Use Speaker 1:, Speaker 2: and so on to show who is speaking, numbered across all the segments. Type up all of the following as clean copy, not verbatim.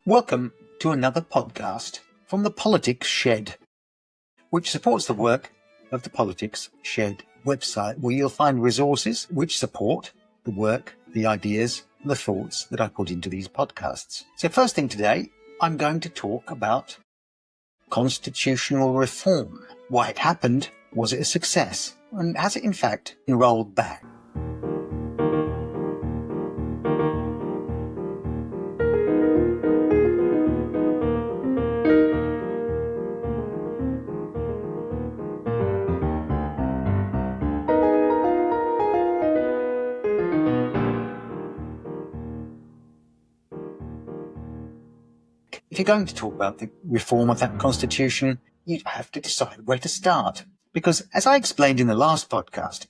Speaker 1: Welcome to another podcast from the Politics Shed, which supports the work of the Politics Shed website, where you'll find resources which support the work, the ideas, and the thoughts that I put into these podcasts. So first thing today, I'm going to talk about constitutional reform. Why it happened, was it a success, and has it in fact been rolled back? If you're going to talk about the reform of that constitution, you have to decide where to start. Because as I explained in the last podcast,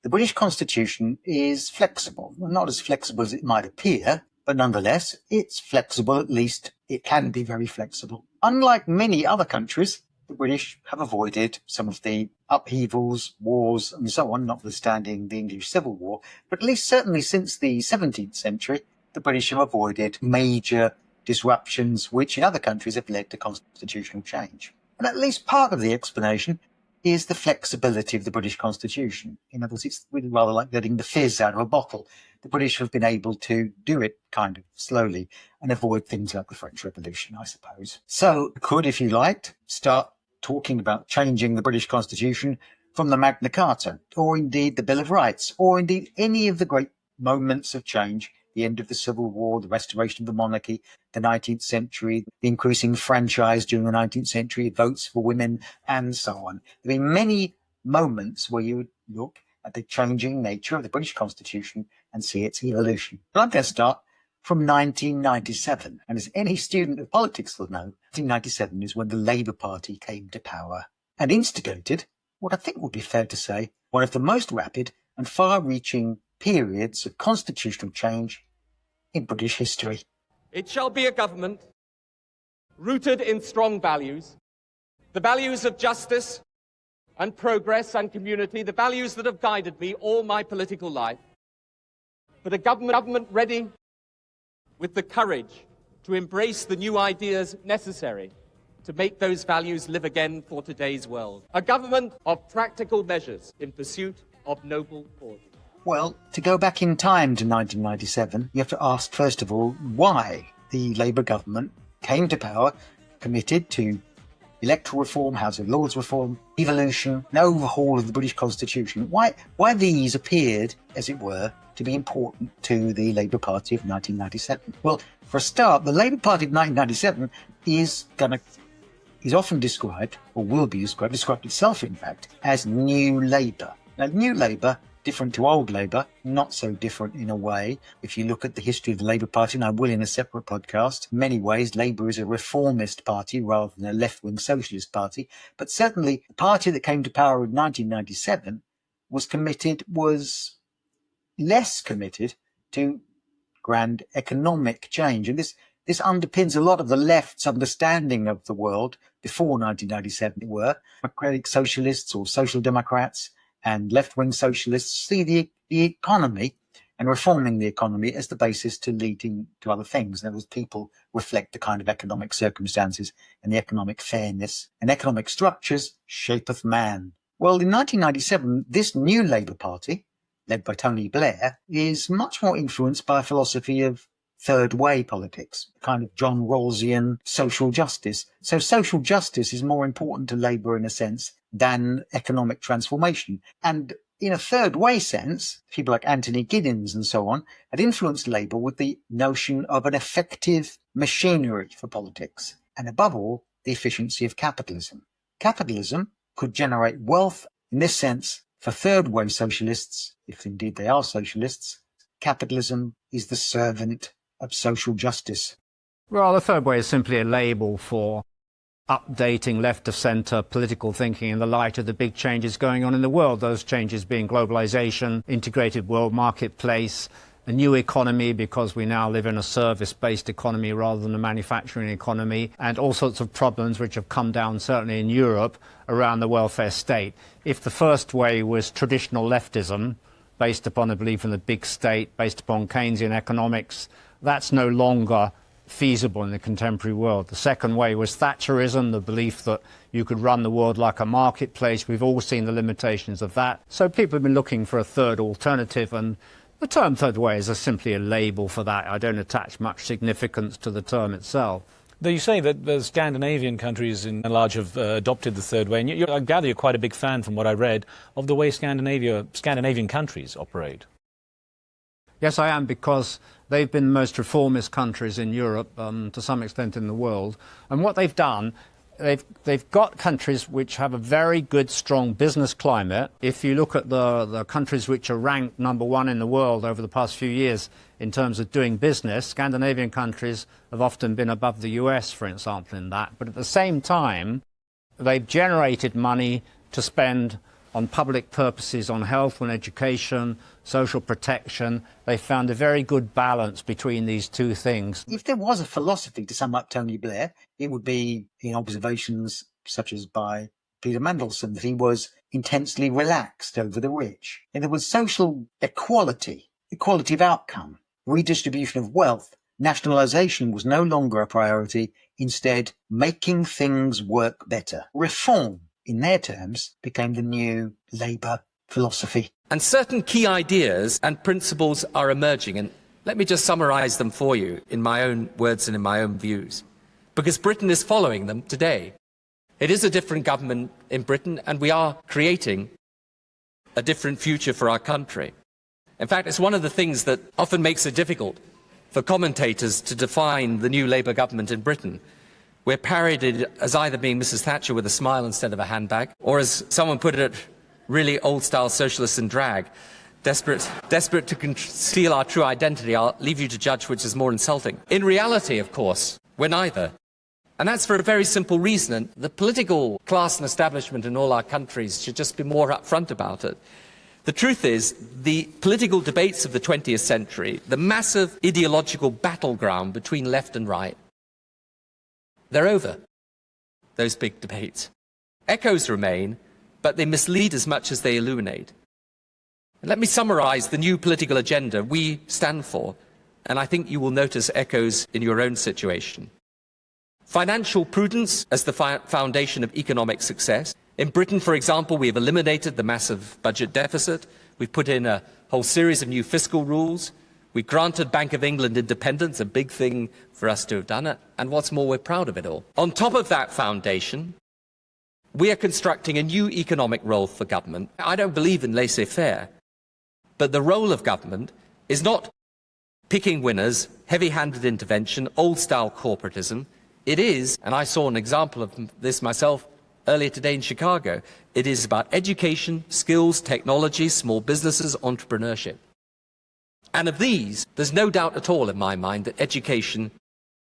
Speaker 1: the British Constitution is flexible. Well, not as flexible as it might appear, but nonetheless, it's flexible. At least it can be very flexible. Unlike many other countries, the British have avoided some of the upheavals, wars, and so on, notwithstanding the English Civil War. But at least certainly since the 17th century, the British have avoided major disruptions which in other countries have led to constitutional change. And at least part of the explanation is the flexibility of the British Constitution. In other words, it's really rather like letting the fizz out of a bottle. The British have been able to do it kind of slowly and avoid things like the French Revolution, I suppose. So could, if you liked, start talking about changing the British Constitution from the Magna Carta, or indeed the Bill of Rights, or indeed any of the great moments of change, the end of the Civil War, the restoration of the monarchy, the 19th century, the increasing franchise during the 19th century, votes for women, and so on. There have been many moments where you would look at the changing nature of the British Constitution and see its evolution. But I'm going to start from 1997. And as any student of politics will know, 1997 is when the Labour Party came to power and instigated what I think would be fair to say one of the most rapid and far-reaching periods of constitutional change in British history.
Speaker 2: It shall be a government rooted in strong values, the values of justice and progress and community, the values that have guided me all my political life, but a government ready with the courage to embrace the new ideas necessary to make those values live again for today's world. A government of practical measures in pursuit of noble causes.
Speaker 1: Well, to go back in time to 1997, you have to ask, first of all, why the Labour government came to power, committed to electoral reform, House of Lords reform, devolution, an overhaul of the British Constitution. Why these appeared, as it were, to be important to the Labour Party of 1997? Well, for a start, the Labour Party of 1997 is often described, or will be described itself, in fact, as New Labour. Now, New Labour, different to old Labour, not so different in a way. If you look at the history of the Labour Party, and I will in a separate podcast, in many ways Labour is a reformist party rather than a left-wing socialist party. But certainly the party that came to power in 1997 was less committed to grand economic change. And this underpins a lot of the left's understanding of the world before 1997, were democratic socialists or social democrats and left-wing socialists see the economy and reforming the economy as the basis to leading to other things. In other words, people reflect the kind of economic circumstances and the economic fairness, and economic structures shapeth man. Well, in 1997, this new Labour Party, led by Tony Blair, is much more influenced by a philosophy of third way politics, kind of John Rawlsian social justice. So social justice is more important to Labour in a sense than economic transformation. And in a third way sense, people like Anthony Giddens and so on had influenced Labour with the notion of an effective machinery for politics, and above all, the efficiency of capitalism. Capitalism could generate wealth. In this sense, for third way socialists, if indeed they are socialists, capitalism is the servant of social justice.
Speaker 3: Well, the third way is simply a label for updating left-of-centre political thinking in the light of the big changes going on in the world, those changes being globalisation, integrated world marketplace, a new economy because we now live in a service-based economy rather than a manufacturing economy, and all sorts of problems which have come down, certainly in Europe, around the welfare state. If the first way was traditional leftism, based upon a belief in the big state, based upon Keynesian economics, that's no longer feasible in the contemporary world. The second way was Thatcherism, the belief that you could run the world like a marketplace. We've all seen the limitations of that. So people have been looking for a third alternative, and the term third way is simply a label for that. I don't attach much significance to the term itself.
Speaker 4: Though you say that the Scandinavian countries in large have adopted the third way, and I gather you're quite a big fan, from what I read, of the way Scandinavian countries operate.
Speaker 3: Yes, I am, because they've been the most reformist countries in Europe, to some extent in the world. And what they've done, they've got countries which have a very good, strong business climate. If you look at the countries which are ranked #1 in the world over the past few years in terms of doing business, Scandinavian countries have often been above the US, for example, in that. But at the same time, they've generated money to spend on public purposes, on health and education, social protection. They found a very good balance between these two things.
Speaker 1: If there was a philosophy to sum up Tony Blair, it would be in observations such as by Peter Mandelson, that he was intensely relaxed over the rich. And there was social equality of outcome, redistribution of wealth. Nationalisation was no longer a priority, instead making things work better. Reform, in their terms, became the new Labour philosophy.
Speaker 5: And certain key ideas and principles are emerging, and let me just summarise them for you in my own words and in my own views, because Britain is following them today. It is a different government in Britain, and we are creating a different future for our country. In fact, it's one of the things that often makes it difficult for commentators to define the new Labour government in Britain. We're parodied as either being Mrs. Thatcher with a smile instead of a handbag, or as someone put it, really old-style socialists in drag, desperate to conceal our true identity. I'll leave you to judge which is more insulting. In reality, of course, we're neither. And that's for a very simple reason. The political class and establishment in all our countries should just be more upfront about it. The truth is, the political debates of the 20th century, the massive ideological battleground between left and right, they're over, those big debates. Echoes remain, but they mislead as much as they illuminate. And let me summarise the new political agenda we stand for, and I think you will notice echoes in your own situation. Financial prudence as the foundation of economic success. In Britain, for example, we have eliminated the massive budget deficit. We've put in a whole series of new fiscal rules. We granted Bank of England independence, a big thing for us to have done it. And what's more, we're proud of it all. On top of that foundation, we are constructing a new economic role for government. I don't believe in laissez-faire, but the role of government is not picking winners, heavy-handed intervention, old-style corporatism. It is, and I saw an example of this myself earlier today in Chicago, it is about education, skills, technology, small businesses, entrepreneurship. And of these, there's no doubt at all in my mind that education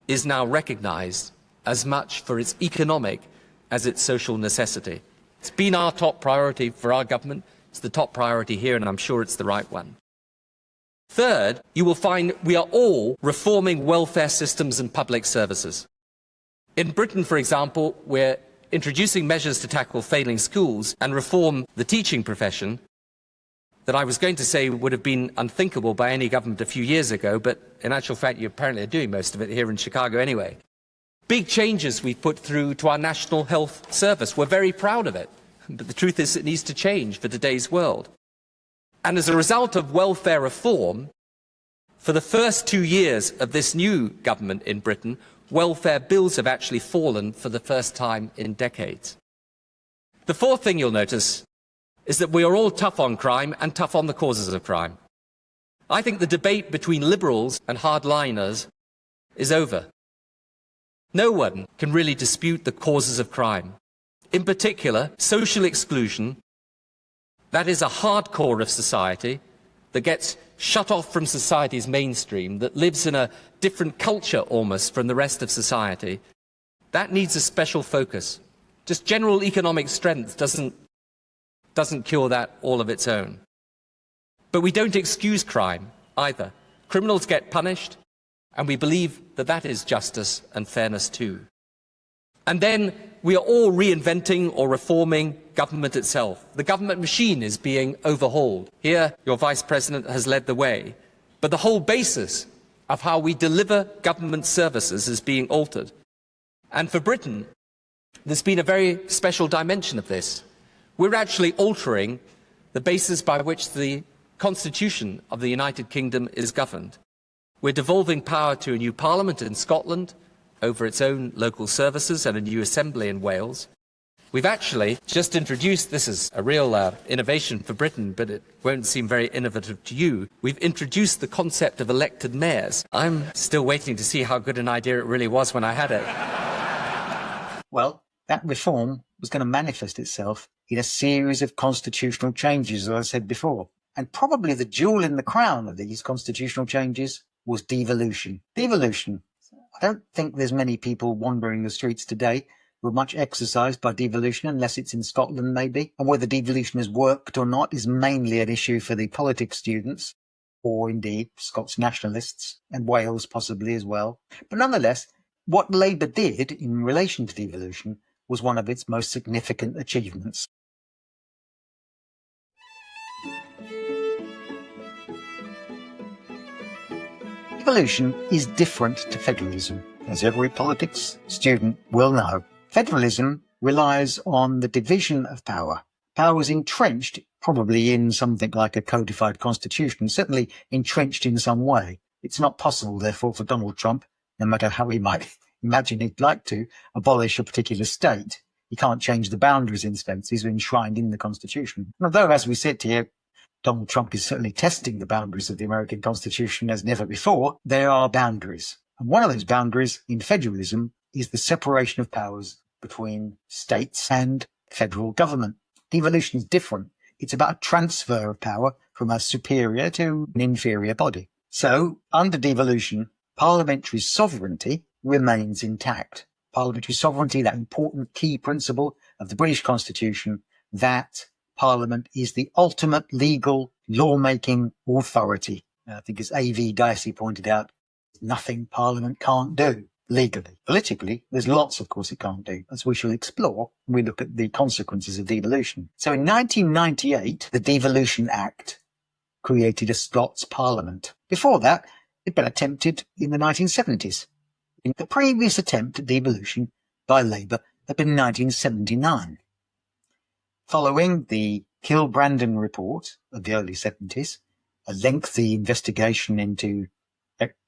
Speaker 5: is now recognised as much for its economic as its social necessity. It's been our top priority for our government. It's the top priority here, and I'm sure it's the right one. Third, you will find we are all reforming welfare systems and public services. In Britain, for example, we're introducing measures to tackle failing schools and reform the teaching profession that I was going to say would have been unthinkable by any government a few years ago, but in actual fact you apparently are doing most of it here in Chicago anyway. Big changes we've put through to our National Health Service. We're very proud of it, but the truth is it needs to change for today's world. And as a result of welfare reform, for the first 2 years of this new government in Britain, welfare bills have actually fallen for the first time in decades. The fourth thing you'll notice is that we are all tough on crime and tough on the causes of crime. I think the debate between liberals and hardliners is over. No one can really dispute the causes of crime. In particular, social exclusion, that is a hard core of society that gets shut off from society's mainstream, that lives in a different culture almost from the rest of society. That needs a special focus. Just general economic strength doesn't cure that all of its own. But we don't excuse crime either. Criminals get punished, and we believe that that is justice and fairness too. And then we are all reinventing or reforming government itself. The government machine is being overhauled. Here, your Vice President has led the way. But the whole basis of how we deliver government services is being altered. And for Britain, there's been a very special dimension of this. We're actually altering the basis by which the Constitution of the United Kingdom is governed. We're devolving power to a new Parliament in Scotland over its own local services and a new Assembly in Wales. We've actually just introduced, this is a real innovation for Britain, but it won't seem very innovative to you, we've introduced the concept of elected mayors. I'm still waiting to see how good an idea it really was when I had it.
Speaker 1: Well, that reform was going to manifest itself in a series of constitutional changes, as I said before. And probably the jewel in the crown of these constitutional changes was devolution. Devolution. I don't think there's many people wandering the streets today who are much exercised by devolution, unless it's in Scotland maybe. And whether devolution has worked or not is mainly an issue for the politics students, or indeed Scots nationalists, and Wales possibly as well. But nonetheless, what Labour did in relation to devolution was one of its most significant achievements. Devolution is different to federalism, as every politics student will know. Federalism relies on the division of power. Power is entrenched, probably in something like a codified constitution, certainly entrenched in some way. It's not possible, therefore, for Donald Trump, no matter how he might imagine he'd like to, abolish a particular state. He can't change the boundaries in states. These are enshrined in the Constitution. And although, as we sit here, Donald Trump is certainly testing the boundaries of the American Constitution as never before, there are boundaries. And one of those boundaries in federalism is the separation of powers between states and federal government. Devolution is different. It's about a transfer of power from a superior to an inferior body. So, under devolution, parliamentary sovereignty remains intact. Parliamentary sovereignty, that important key principle of the British Constitution, that Parliament is the ultimate legal lawmaking authority. I think as A.V. Dicey pointed out, nothing Parliament can't do legally. Politically, there's lots, of course, it can't do, as we shall explore when we look at the consequences of devolution. So in 1998, the Devolution Act created a Scots Parliament. Before that, it'd been attempted in the 1970s. The previous attempt at devolution by Labour had been in 1979. Following the Kilbrandon report of the early 70s, a lengthy investigation into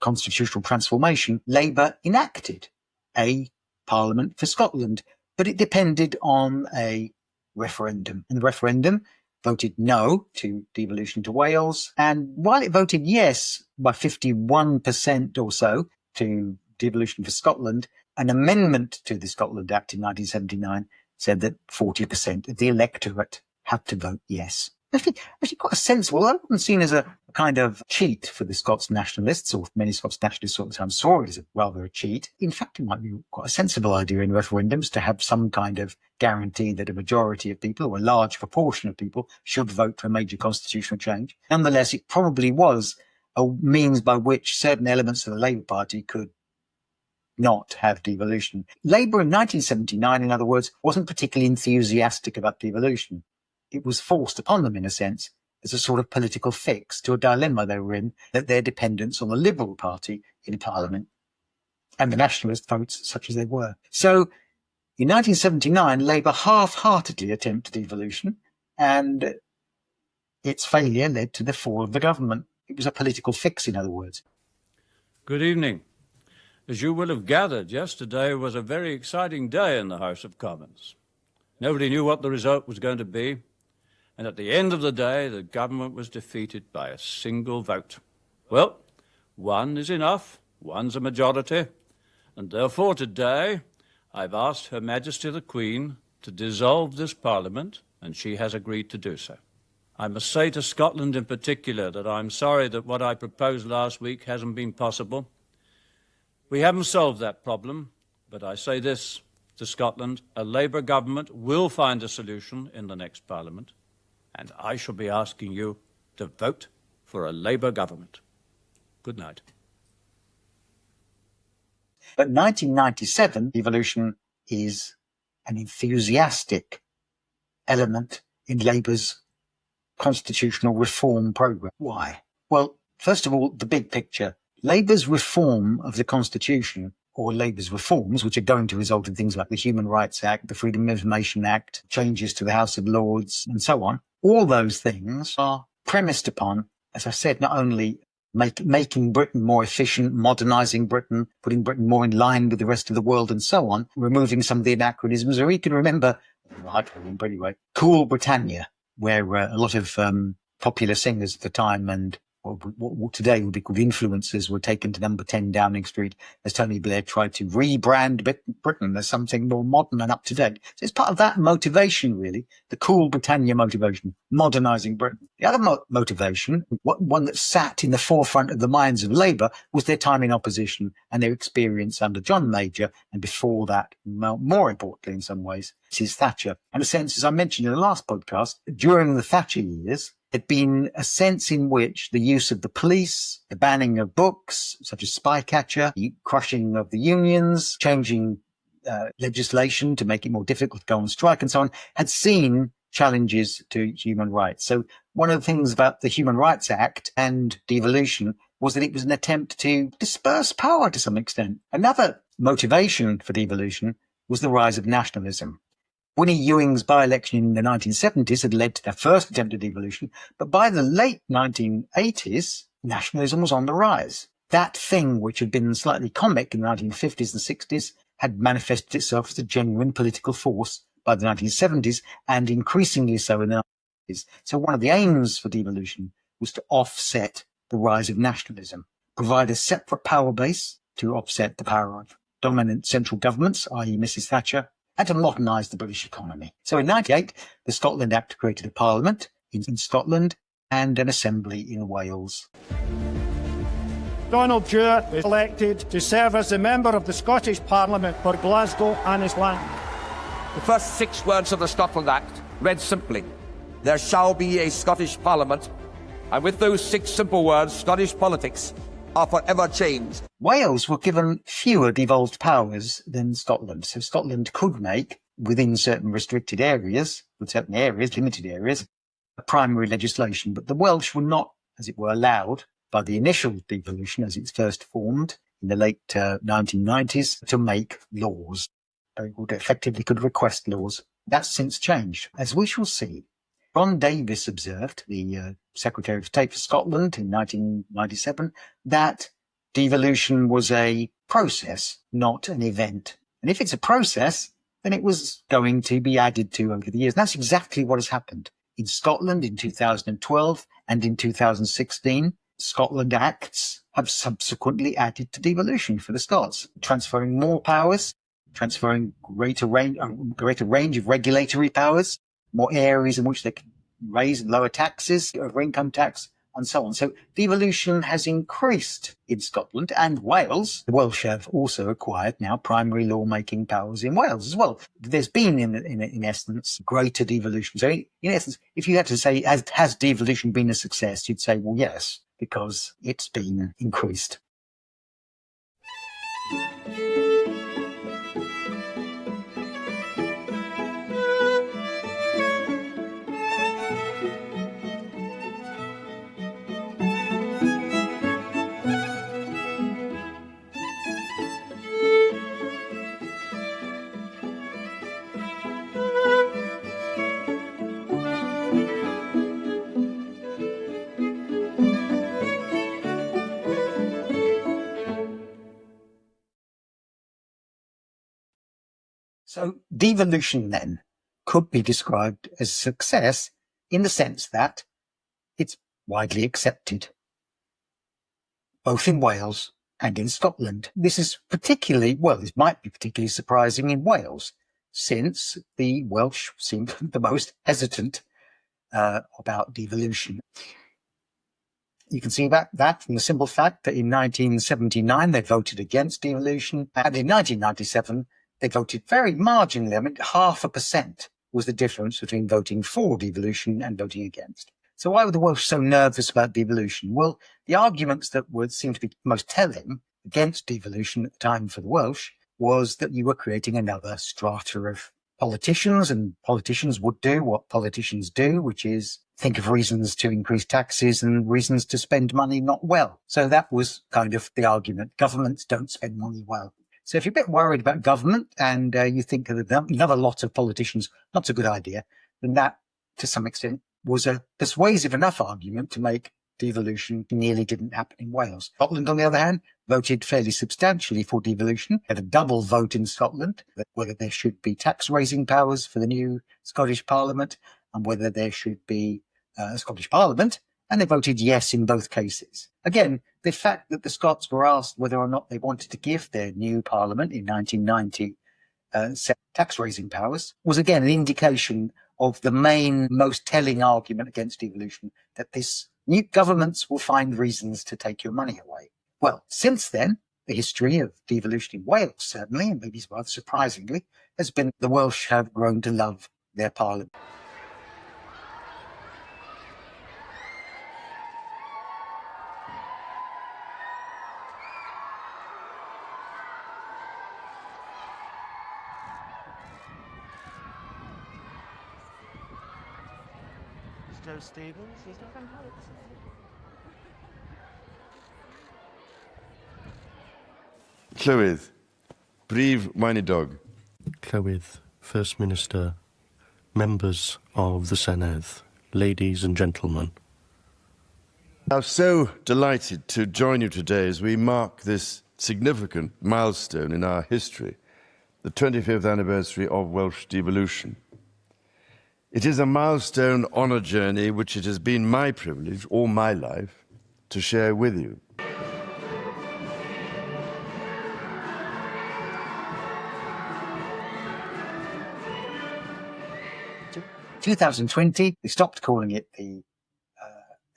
Speaker 1: constitutional transformation, Labour enacted a Parliament for Scotland, but it depended on a referendum. And the referendum voted no to devolution to Wales. And while it voted yes by 51% or so to devolution for Scotland, an amendment to the Scotland Act in 1979 said that 40% of the electorate had to vote yes. Actually quite a sensible, that wasn't seen as a kind of cheat for the Scots nationalists, or many Scots nationalists at the time saw it as rather a cheat. In fact, it might be quite a sensible idea in referendums to have some kind of guarantee that a majority of people, or a large proportion of people, should vote for a major constitutional change. Nonetheless, it probably was a means by which certain elements of the Labour Party could not have devolution. Labour in 1979, in other words, wasn't particularly enthusiastic about devolution. It was forced upon them, in a sense, as a sort of political fix to a dilemma they were in, that their dependence on the Liberal Party in Parliament and the nationalist votes, such as they were. So, in 1979, Labour half-heartedly attempted devolution, and its failure led to the fall of the government. It was a political fix, in other words.
Speaker 6: Good evening. As you will have gathered, yesterday was a very exciting day in the House of Commons. Nobody knew what the result was going to be, and at the end of the day, the government was defeated by a single vote. Well, one is enough, one's a majority, and therefore today I've asked Her Majesty the Queen to dissolve this Parliament, and she has agreed to do so. I must say to Scotland in particular that I'm sorry that what I proposed last week hasn't been possible. We haven't solved that problem, but I say this to Scotland: a Labour government will find a solution in the next Parliament, and I shall be asking you to vote for a Labour government. Good night.
Speaker 1: But 1997, devolution is an enthusiastic element in Labour's constitutional reform programme. Why? Well, first of all, the big picture. Labour's reform of the Constitution, or Labour's reforms, which are going to result in things like the Human Rights Act, the Freedom of Information Act, changes to the House of Lords, and so on, all those things are premised upon, as I said, not only making Britain more efficient, modernising Britain, putting Britain more in line with the rest of the world and so on, removing some of the anachronisms, or you can remember, I can remember anyway, Cool Britannia, where a lot of popular singers at the time and what today would be called influencers were taken to number 10 Downing Street as Tony Blair tried to rebrand Britain as something more modern and up to date. So it's part of that motivation, really, the Cool Britannia motivation, modernising Britain. The other motivation, one that sat in the forefront of the minds of Labour, was their time in opposition and their experience under John Major, and before that, more importantly in some ways, Mrs. Thatcher. And a sense, as I mentioned in the last podcast, during the Thatcher years, had been a sense in which the use of the police, the banning of books, such as Spycatcher, the crushing of the unions, changing legislation to make it more difficult to go on strike and so on, had seen challenges to human rights. So one of the things about the Human Rights Act and devolution was that it was an attempt to disperse power to some extent. Another motivation for devolution was the rise of nationalism. Winnie Ewing's by-election in the 1970s had led to their first attempt at devolution, but by the late 1980s, nationalism was on the rise. That thing which had been slightly comic in the 1950s and 60s had manifested itself as a genuine political force by the 1970s, and increasingly so in the 90s. So one of the aims for devolution was to offset the rise of nationalism, provide a separate power base to offset the power of dominant central governments, i.e. Mrs. Thatcher, and to modernise the British economy. So in 98, the Scotland Act created a parliament in Scotland and an assembly in Wales.
Speaker 7: Donald Dewar was elected to serve as a member of the Scottish Parliament for Glasgow and his land.
Speaker 8: The first 6 words of the Scotland Act read simply, "There shall be a Scottish Parliament," and with those 6 simple words, Scottish politics are forever changed.
Speaker 1: Wales were given fewer devolved powers than Scotland. So Scotland could make, within certain restricted areas, limited areas, a primary legislation. But the Welsh were not, as it were, allowed by the initial devolution as it's first formed in the late 1990s to make laws. They effectively could request laws. That's since changed, as we shall see. Ron Davis observed, the Secretary of State for Scotland in 1997, that devolution was a process, not an event. And if it's a process, then it was going to be added to over the years. And that's exactly what has happened. In Scotland in 2012 and in 2016, Scotland Acts have subsequently added to devolution for the Scots, transferring more powers, transferring greater range of regulatory powers, more areas in which they can raise and lower taxes, over income tax, and so on. So devolution has increased in Scotland and Wales. The Welsh have also acquired now primary lawmaking powers in Wales as well. There's been, in essence, greater devolution. So in essence, if you had to say, has devolution been a success, you'd say, well, yes, because it's been increased. So devolution then could be described as a success in the sense that it's widely accepted, both in Wales and in Scotland. This is this might be particularly surprising in Wales, since the Welsh seem the most hesitant about devolution. You can see that from the simple fact that in 1979 they voted against devolution, and in 1997 they voted very marginally. I mean, 0.5% was the difference between voting for devolution and voting against. So why were the Welsh so nervous about devolution? Well, the arguments that seem to be most telling against devolution at the time for the Welsh was that you were creating another strata of politicians, and politicians would do what politicians do, which is think of reasons to increase taxes and reasons to spend money not well. So that was kind of the argument. Governments don't spend money well. So if you're a bit worried about government and you think that another lot of politicians, not a good idea, then that, to some extent, was a persuasive enough argument to make devolution nearly didn't happen in Wales. Scotland, on the other hand, voted fairly substantially for devolution, had a double vote in Scotland, whether there should be tax-raising powers for the new Scottish Parliament and whether there should be a Scottish Parliament, and they voted yes in both cases. Again, the fact that the Scots were asked whether or not they wanted to give their new Parliament in 1990 tax-raising powers was again an indication of the main, most telling argument against devolution, that this new governments will find reasons to take your money away. Well, since then, the history of devolution in Wales, certainly, and maybe rather surprisingly, has been the Welsh have grown to love their Parliament.
Speaker 9: Joe Stevens, he's not going to
Speaker 10: Llywydd, Brif Weinidog.
Speaker 9: Llywydd, First Minister, members of the Senedd, ladies and gentlemen.
Speaker 10: I'm so delighted to join you today as we mark this significant milestone in our history, the 25th anniversary of Welsh devolution. It is a milestone on a journey which it has been my privilege all my life to share with you.
Speaker 1: In 2020, they stopped calling it the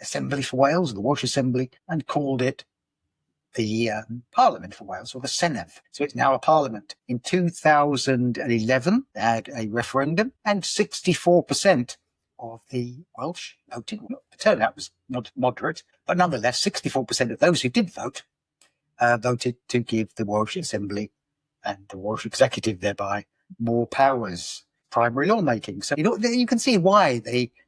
Speaker 1: Assembly for Wales, the Welsh Assembly, and called it the Parliament for Wales, or the Senedd. So it's now a parliament. In 2011, they had a referendum, and 64% of the Welsh voted. The turnout was not moderate, but nonetheless, 64% of those who did vote voted to give the Welsh Assembly and the Welsh Executive thereby more powers, primary lawmaking. So you can see why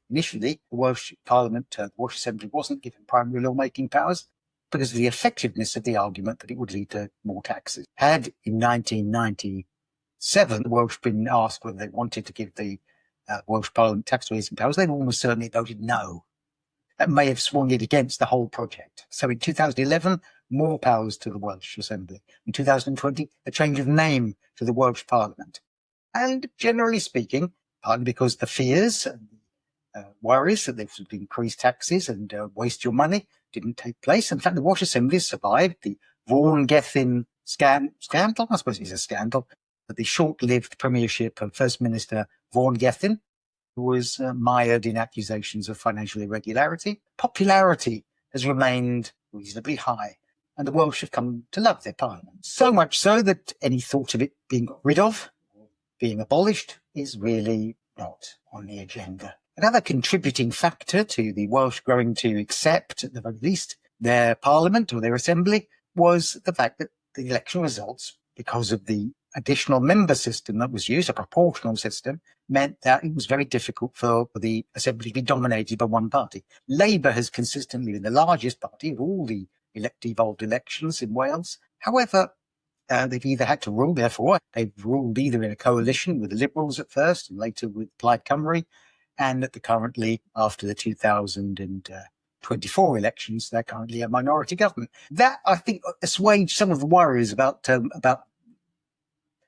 Speaker 1: initially the Welsh Parliament, the Welsh Assembly wasn't given primary lawmaking powers, because of the effectiveness of the argument that it would lead to more taxes. Had in 1997 the Welsh been asked whether they wanted to give the Welsh Parliament tax-raising powers, they'd almost certainly voted no. That may have swung it against the whole project. So in 2011, more powers to the Welsh Assembly. In 2020, a change of name to the Welsh Parliament. And generally speaking, partly because the fears and worries that they would increase taxes and waste your money didn't take place. In fact, the Welsh Assembly survived the Vaughan Gethin scandal. I suppose it's a scandal, but the short-lived premiership of First Minister Vaughan Gethin, who was mired in accusations of financial irregularity. Popularity has remained reasonably high, and the Welsh have come to love their parliament. So much so that any thought of it being got rid of, being abolished, is really not on the agenda. Another contributing factor to the Welsh growing to accept, at the very least, their parliament or their assembly was the fact that the election results, because of the additional member system that was used, a proportional system, meant that it was very difficult for the assembly to be dominated by one party. Labour has consistently been the largest party of all the devolved elections in Wales. However, they've either had to rule, therefore, they've ruled either in a coalition with the Liberals at first and later with Plaid Cymru, and currently, after the 2024 elections, they're currently a minority government. That, I think, assuaged some of the worries about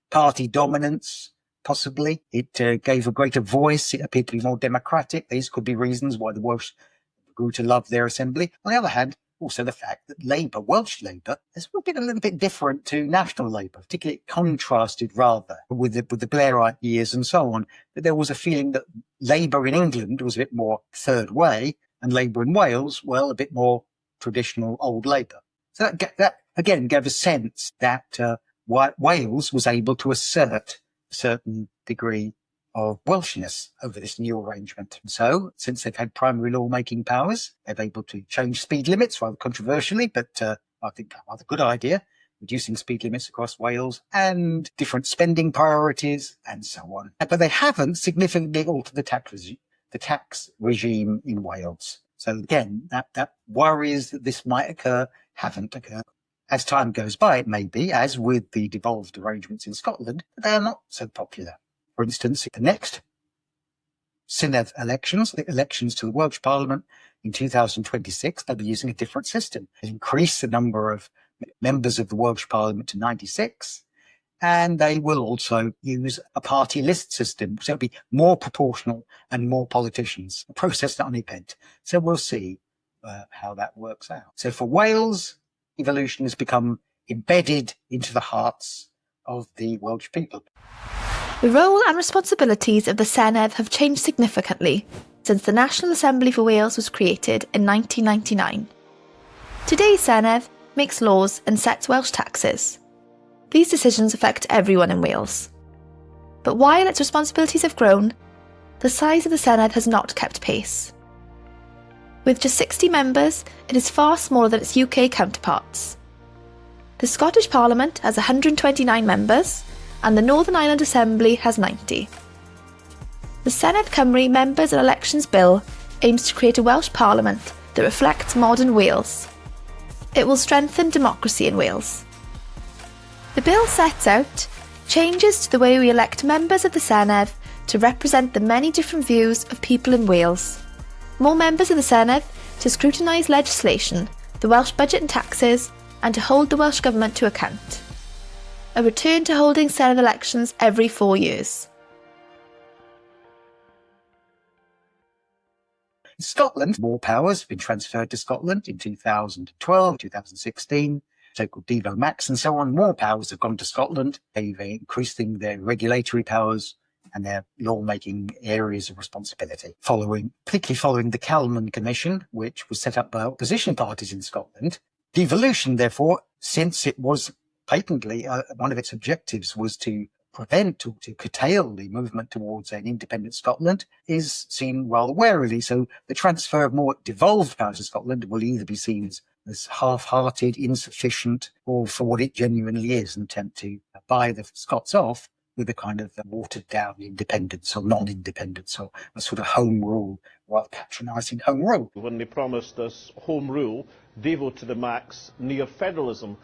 Speaker 1: party dominance, possibly. It gave a greater voice. It appeared to be more democratic. These could be reasons why the Welsh grew to love their assembly. On the other hand, also the fact that Labour, Welsh Labour, has been a little bit different to National Labour, particularly contrasted rather with the Blairite years and so on, that there was a feeling that Labour in England was a bit more third way and Labour in Wales, well, a bit more traditional old Labour. So that again gave a sense that Wales was able to assert a certain degree of Welshness over this new arrangement. So, since they've had primary law-making powers, they're able to change speed limits, rather controversially, but I think a rather good idea, reducing speed limits across Wales, and different spending priorities, and so on. But they haven't significantly altered the tax regime in Wales. So again, that worries that this might occur haven't occurred. As time goes by, it may be, as with the devolved arrangements in Scotland, that they are not so popular. For instance, the next Senedd elections, the elections to the Welsh Parliament in 2026, they'll be using a different system. They increase the number of members of the Welsh Parliament to 96, and they will also use a party list system, so it'll be more proportional and more politicians, a process not an event. So we'll see how that works out. So for Wales, devolution has become embedded into the hearts of the Welsh people.
Speaker 11: The role and responsibilities of the Senedd have changed significantly since the National Assembly for Wales was created in 1999. Today's Senedd makes laws and sets Welsh taxes. These decisions affect everyone in Wales. But while its responsibilities have grown, the size of the Senedd has not kept pace. With just 60 members, it is far smaller than its UK counterparts. The Scottish Parliament has 129 members, and the Northern Ireland Assembly has 90. The Senedd Cymru Members and Elections Bill aims to create a Welsh Parliament that reflects modern Wales. It will strengthen democracy in Wales. The bill sets out changes to the way we elect members of the Senedd to represent the many different views of people in Wales. More members of the Senedd to scrutinise legislation, the Welsh budget and taxes, and to hold the Welsh Government to account. A return to holding Senedd elections every 4 years.
Speaker 1: In Scotland, more powers have been transferred to Scotland in 2012, 2016, so-called Devo Max and so on. More powers have gone to Scotland. They've increasing their regulatory powers and their law-making areas of responsibility, particularly following the Calman Commission, which was set up by opposition parties in Scotland. Devolution, therefore, since it was patently one of its objectives was to prevent or to curtail the movement towards an independent Scotland, is seen rather warily. So the transfer of more devolved powers to Scotland will either be seen as half-hearted, insufficient, or for what it genuinely is, an attempt to buy the Scots off with a kind of watered-down independence or non-independence or a sort of home rule, rather patronising home rule.
Speaker 12: When they promised us home rule, Devo to the max, near federalism,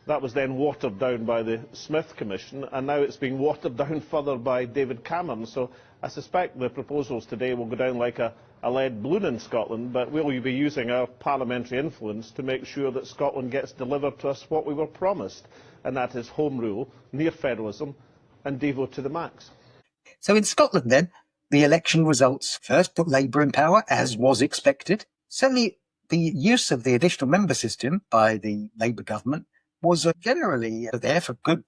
Speaker 12: that was then watered down by the Smith Commission, and now it's being watered down further by David Cameron. So I suspect the proposals today will go down like a lead balloon in Scotland, but will we be using our parliamentary influence to make sure that Scotland gets delivered to us what we were promised, and that is home rule, near federalism, and Devo to the max.
Speaker 1: So in Scotland then, the election results first put Labour in power, as was expected. Certainly the use of the additional member system by the Labour government was generally there for good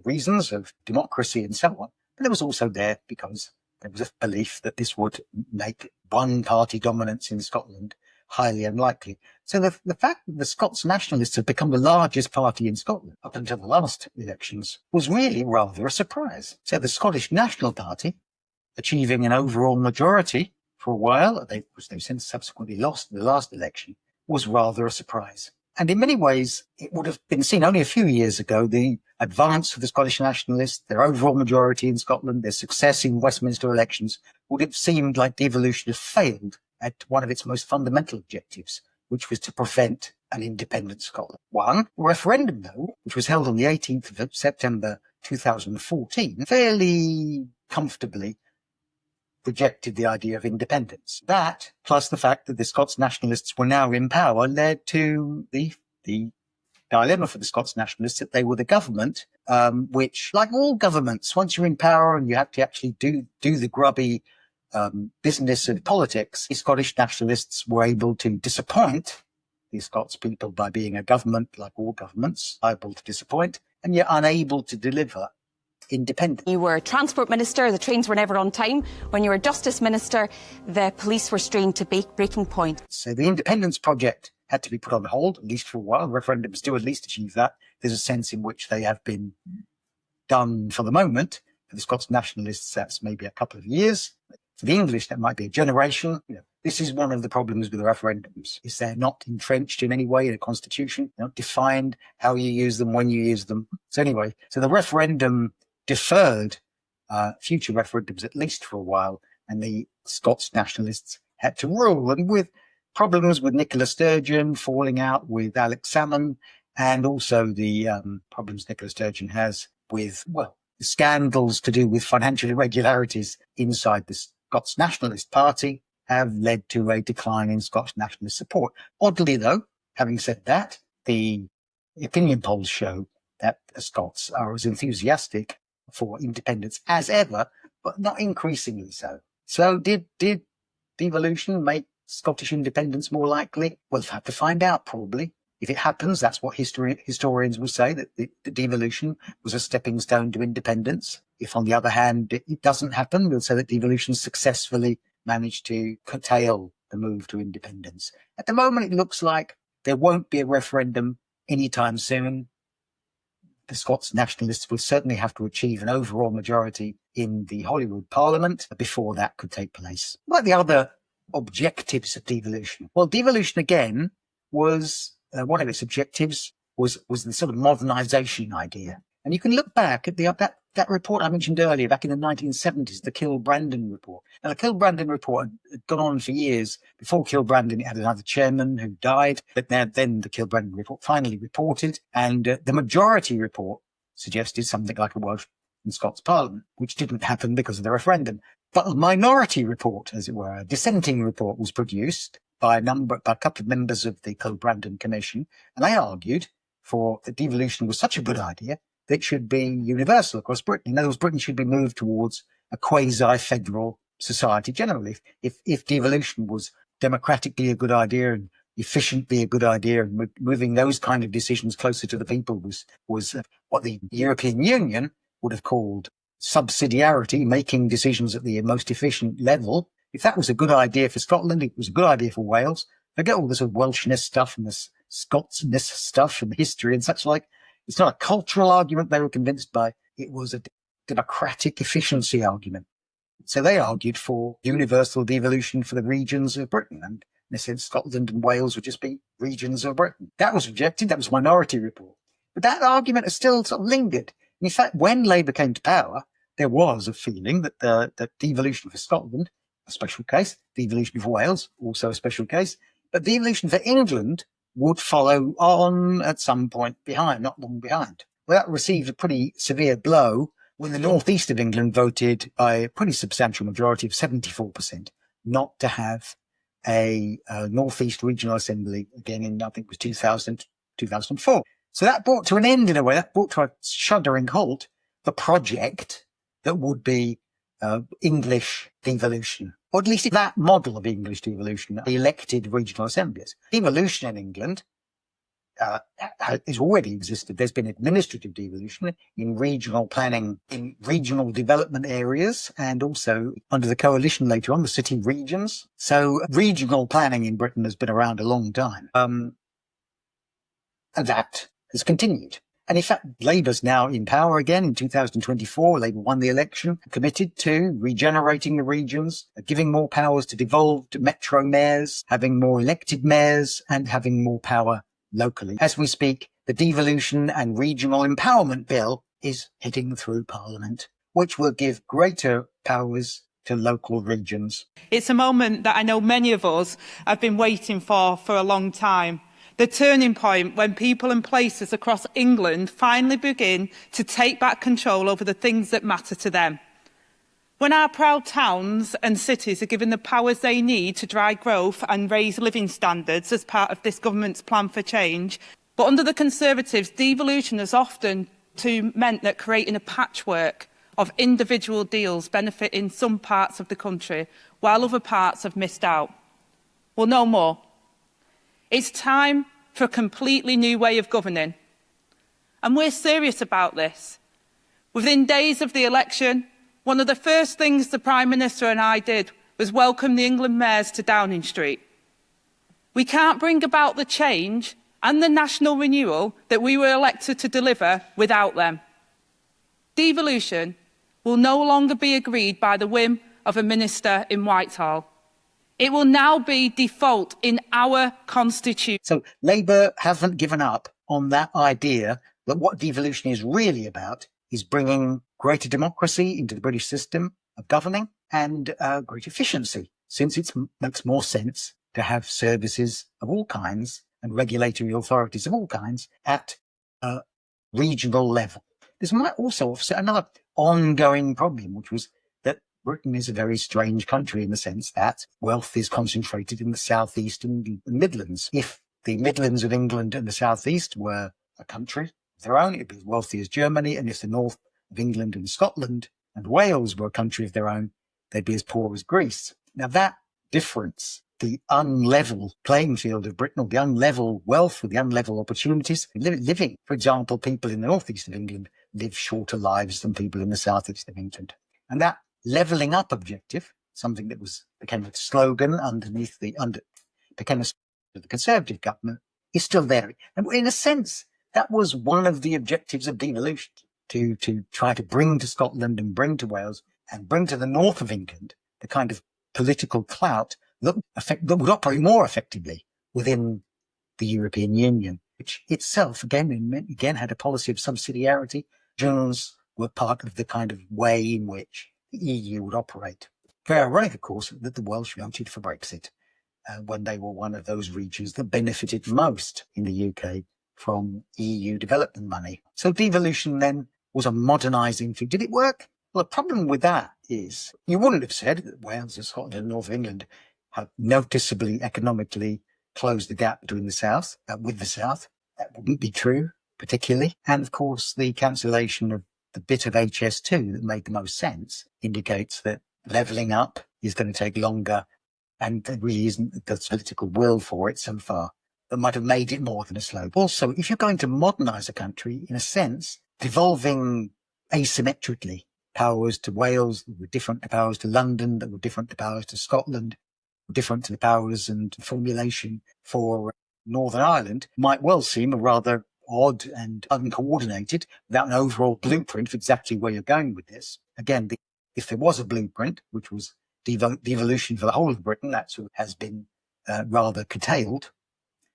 Speaker 1: reasons of democracy and so on. But it was also there because there was a belief that this would make one-party dominance in Scotland highly unlikely. So the fact that the Scots nationalists have become the largest party in Scotland up until the last elections was really rather a surprise. So the Scottish National Party, achieving an overall majority for a while, they've since subsequently lost the last election, was rather a surprise. And in many ways, it would have been seen only a few years ago, the advance of the Scottish nationalists, their overall majority in Scotland, their success in Westminster elections, would have seemed like devolution had failed at one of its most fundamental objectives, which was to prevent an independent Scotland. One, referendum, though, which was held on the 18th of September 2014, fairly comfortably rejected the idea of independence. That, plus the fact that the Scots nationalists were now in power, led to the dilemma for the Scots nationalists that they were the government, which, like all governments, once you're in power and you have to actually do the grubby business of politics, the Scottish nationalists were able to disappoint the Scots people by being a government, like all governments, liable to disappoint, and yet unable to deliver independent.
Speaker 13: You were Transport Minister, the trains were never on time. When you were Justice Minister, the police were strained to breaking point.
Speaker 1: So the independence project had to be put on hold, at least for a while. Referendums do at least achieve that. There's a sense in which they have been done for the moment. For the Scots nationalists, that's maybe a couple of years. For the English, that might be a generation. This is one of the problems with the referendums, is they're not entrenched in any way in a constitution. They're not defined how you use them, when you use them. So anyway, so the referendum deferred future referendums at least for a while, and the Scots nationalists had to rule. And with problems with Nicola Sturgeon, falling out with Alex Salmond, and also the problems Nicola Sturgeon has with, well, the scandals to do with financial irregularities inside the Scots Nationalist Party have led to a decline in Scottish nationalist support. Oddly, though, having said that, the opinion polls show that the Scots are as enthusiastic for independence as ever, but not increasingly so. So did devolution make Scottish independence more likely? We'll have to find out, probably. If it happens, that's what historians will say, that the devolution was a stepping stone to independence. If, on the other hand, it doesn't happen, we'll say that devolution successfully managed to curtail the move to independence. At the moment, it looks like there won't be a referendum anytime soon. The Scots nationalists will certainly have to achieve an overall majority in the Holyrood Parliament before that could take place. What are the other objectives of devolution? Well, devolution, again, was one of its objectives was the sort of modernisation idea. And you can look back at that report I mentioned earlier, back in the 1970s, the Kilbrandon report. Now, the Kilbrandon report had gone on for years. Before Kilbrandon, it had another chairman who died, but then the Kilbrandon report finally reported, and the majority report suggested something like a Welsh and Scots Parliament, which didn't happen because of the referendum. But a minority report, as it were, a dissenting report, was produced by a couple of members of the Kilbrandon Commission, and they argued that devolution was such a good idea that it should be universal across Britain. In other words, Britain should be moved towards a quasi-federal society generally. If devolution was democratically a good idea and efficiently a good idea, and moving those kind of decisions closer to the people was what the European Union would have called subsidiarity, making decisions at the most efficient level. If that was a good idea for Scotland, it was a good idea for Wales. Forget all the sort of Welshness stuff and the Scotsness stuff and the history and such like. It's not a cultural argument they were convinced by. It was a democratic efficiency argument. So they argued for universal devolution for the regions of Britain. And they said Scotland and Wales would just be regions of Britain. That was rejected. That was a minority report. But that argument has still sort of lingered. And in fact, when Labour came to power, there was a feeling that that devolution for Scotland, a special case, devolution for Wales, also a special case, but devolution for England would follow on at some point behind, not long behind. Well, that received a pretty severe blow when the northeast of England voted by a pretty substantial majority of 74% not to have a northeast regional assembly again in, I think it was 2004. So that brought to an end, in a way, that brought to a shuddering halt the project that would be English devolution, or at least that model of English devolution, elected regional assemblies. Devolution in England has already existed. There's been administrative devolution in regional planning, in regional development areas, and also under the coalition later on, the city regions. So regional planning in Britain has been around a long time. And that has continued. And in fact, Labour's now in power again in 2024. Labour won the election, committed to regenerating the regions, giving more powers to devolved metro mayors, having more elected mayors, and having more power locally. As we speak, the Devolution and Regional Empowerment Bill is heading through Parliament, which will give greater powers to local regions.
Speaker 14: It's a moment that I know many of us have been waiting for a long time. The turning point when people and places across England finally begin to take back control over the things that matter to them. When our proud towns and cities are given the powers they need to drive growth and raise living standards as part of this government's plan for change, but under the Conservatives, devolution has often meant that creating a patchwork of individual deals benefiting some parts of the country, while other parts have missed out. Well, no more. It's time for a completely new way of governing. And we're serious about this. Within days of the election, one of the first things the Prime Minister and I did was welcome the England mayors to Downing Street. We can't bring about the change and the national renewal that we were elected to deliver without them. Devolution will no longer be agreed by the whim of a minister in Whitehall. It will now be default in our constitution.
Speaker 1: So Labour haven't given up on that idea that what devolution is really about is bringing greater democracy into the British system of governing and great efficiency, since it makes more sense to have services of all kinds and regulatory authorities of all kinds at a regional level. This might also offset another ongoing problem, which was that Britain is a very strange country in the sense that wealth is concentrated in the southeast and the Midlands. If the Midlands of England and the southeast were a country of their own, it'd be as wealthy as Germany, and if the north of England and Scotland and Wales were a country of their own, they'd be as poor as Greece. Now that difference, the unlevel playing field of Britain, or the unlevel wealth or the unlevel opportunities, living, for example, people in the northeast of England live shorter lives than people in the southeast of England. And that levelling up objective, something that became a slogan underneath became a slogan of the Conservative government, is still there. And in a sense, that was one of the objectives of devolution, to try to bring to Scotland and bring to Wales and bring to the north of England the kind of political clout that would operate more effectively within the European Union, which itself, again had a policy of subsidiarity. Regions were part of the kind of way in which the EU would operate. Very ironic, of course, that the Welsh voted for Brexit when they were one of those regions that benefited most in the UK from EU development money. So devolution then was a modernising thing. Did it work? Well, the problem with that is you wouldn't have said that Wales and Scotland and North England have noticeably economically closed the gap between the South, with the South. That wouldn't be true, particularly. And of course, the cancellation of the bit of HS2 that made the most sense indicates that levelling up is going to take longer, and there really isn't the political will for it so far that might have made it more than a slope. Also, if you're going to modernise a country, in a sense, devolving asymmetrically, powers to Wales that were different to powers to London, that were different to powers to Scotland, different to the powers and formulation for Northern Ireland, might well seem a rather odd and uncoordinated, without an overall blueprint of exactly where you're going with this. Again, if there was a blueprint, which was devolution for the whole of Britain, that sort of has been rather curtailed,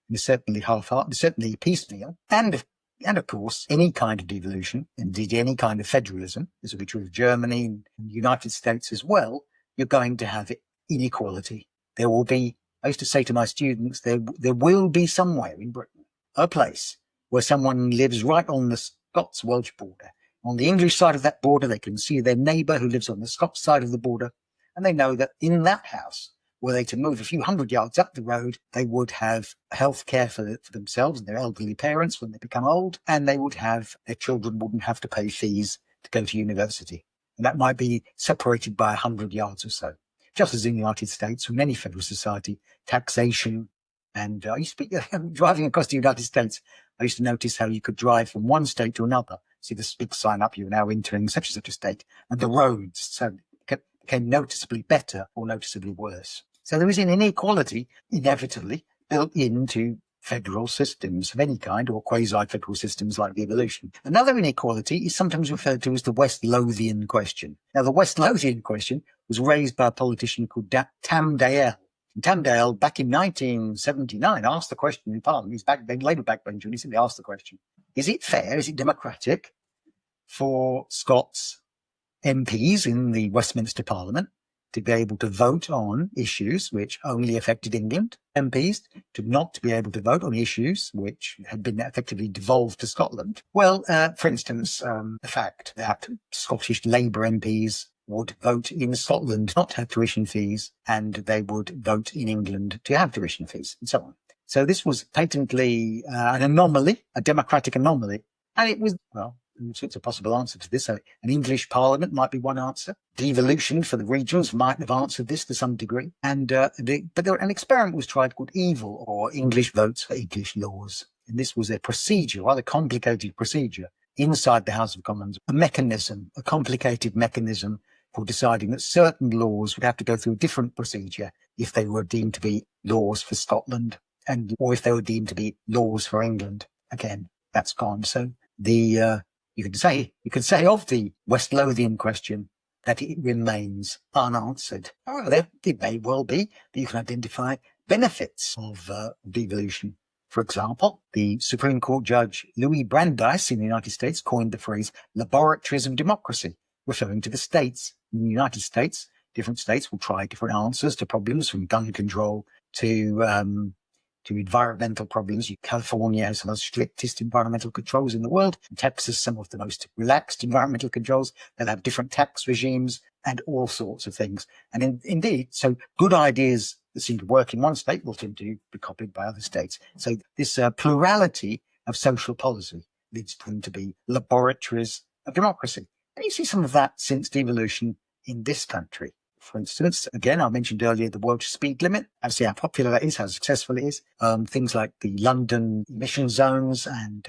Speaker 1: and certainly half-hearted, certainly piecemeal, and of course, any kind of devolution, indeed any kind of federalism, this will be true of Germany and the United States as well, you're going to have inequality. There will be, I used to say to my students, there will be somewhere in Britain a place where someone lives right on the Scots-Welsh border. On the English side of that border, they can see their neighbour who lives on the Scots side of the border, and they know that in that house, were they to move a few hundred yards up the road, they would have health care for themselves and their elderly parents when they become old, and their children wouldn't have to pay fees to go to university. And that might be separated by 100 yards or so. Just as in the United States, or in any federal society, taxation, and I used to be driving across the United States, I used to notice how you could drive from one state to another, see this big sign up, you're now entering such and such a state, and the roads became noticeably better or noticeably worse. So there is an inequality inevitably built into federal systems of any kind, or quasi-federal systems like devolution. Another inequality is sometimes referred to as the West Lothian question. Now, the West Lothian question was raised by a politician called Tam Dael. And Tam Dael, back in 1979, asked the question in Parliament. He's Labour backbencher, and he simply asked the question, is it fair, is it democratic for Scots MPs in the Westminster Parliament to be able to vote on issues which only affected England, MPs to not be able to vote on issues which had been effectively devolved to Scotland? Well, for instance, the fact that Scottish Labour MPs would vote in Scotland not to have tuition fees, and they would vote in England to have tuition fees, and so on. So this was patently an anomaly, a democratic anomaly, and it was, well, it's a possible answer to this. So an English Parliament might be one answer. Devolution for the regions might have answered this to some degree. And an experiment was tried called EVIL, or English Votes for English Laws. And this was a procedure, rather complicated procedure, inside the House of Commons, a complicated mechanism for deciding that certain laws would have to go through a different procedure if they were deemed to be laws for Scotland, or if they were deemed to be laws for England. Again, that's gone. So you could say of the West Lothian question that it remains unanswered. However, it may well be that you can identify benefits of devolution. For example, the Supreme Court Judge Louis Brandeis in the United States coined the phrase laboratories of democracy, referring to the states. In the United States, different states will try different answers to problems, from gun control to environmental problems. California has some of the strictest environmental controls in the world. In Texas, some of the most relaxed environmental controls. They'll have different tax regimes and all sorts of things. And indeed, so good ideas that seem to work in one state will tend to be copied by other states. So this plurality of social policy leads them to be laboratories of democracy. And you see some of that since devolution in this country. For instance, again, I mentioned earlier the Welsh speed limit. I see how popular that is, how successful it is. Things like the London emission zones and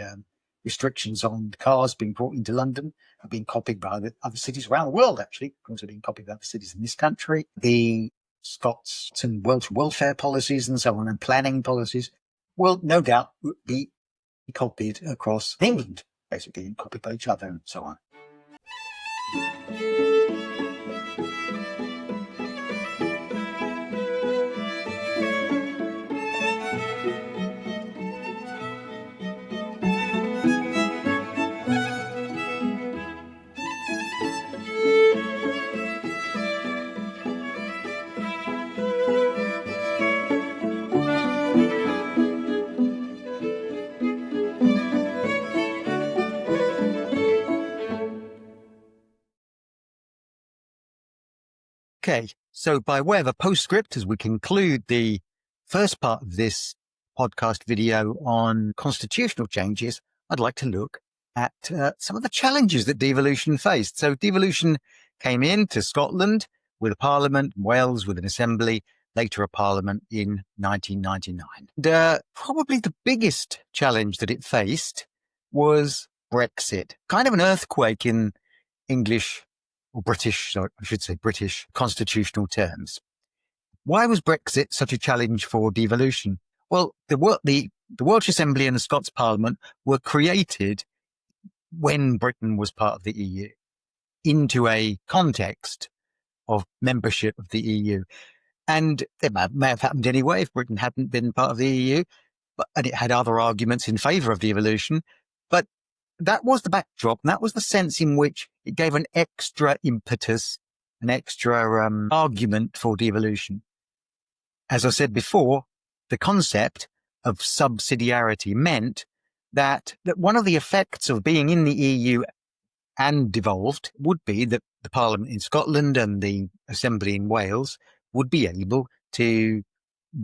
Speaker 1: restrictions on cars being brought into London have been copied by other cities around the world, actually, because they're being copied by other cities in this country. The Scots and Welsh welfare policies and so on, and planning policies, will no doubt be copied across England, basically, and copied by each other and so on. Okay, so by way of a postscript, as we conclude the first part of this podcast video on constitutional changes, I'd like to look at some of the challenges that devolution faced. So devolution came into Scotland with a parliament, Wales with an assembly, later a parliament in 1999. And probably the biggest challenge that it faced was Brexit, kind of an earthquake in English or British, sorry, I should say British constitutional terms. Why was Brexit such a challenge for devolution? Well, the Welsh Assembly and the Scots Parliament were created when Britain was part of the EU, into a context of membership of the EU. And it may have happened anyway if Britain hadn't been part of the EU, and it had other arguments in favour of devolution. But that was the backdrop, and that was the sense in which it gave an extra impetus, an extra argument for devolution. As I said before, the concept of subsidiarity meant that one of the effects of being in the EU and devolved would be that the Parliament in Scotland and the Assembly in Wales would be able to